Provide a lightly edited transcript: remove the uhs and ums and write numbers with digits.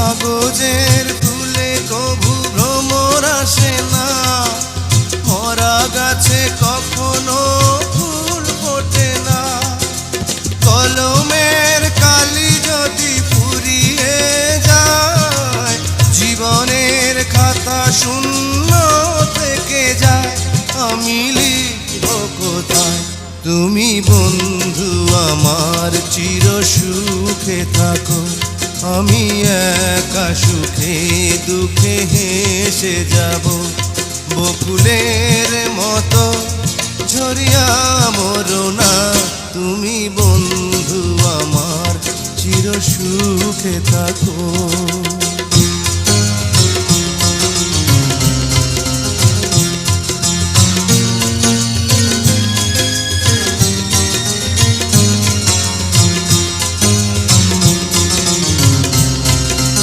কাগজের ফুলে কভু ভ্রমর আসে না, মরা গাছে কখনো ফুল ফোটে না। কলমের কালি যদি ফুরিয়ে যায়, জীবনের খাতা শূন্য থেকে যায়, আমি লিখব কোথায়? তুমি বন্ধু আমার চির সুখে থাকো, আমি একা সুখে দুঃখে হেসে যাব। বকুলের মতো ঝরিয়া মরো না, তুমি বন্ধু আমার চির সুখে থাকো।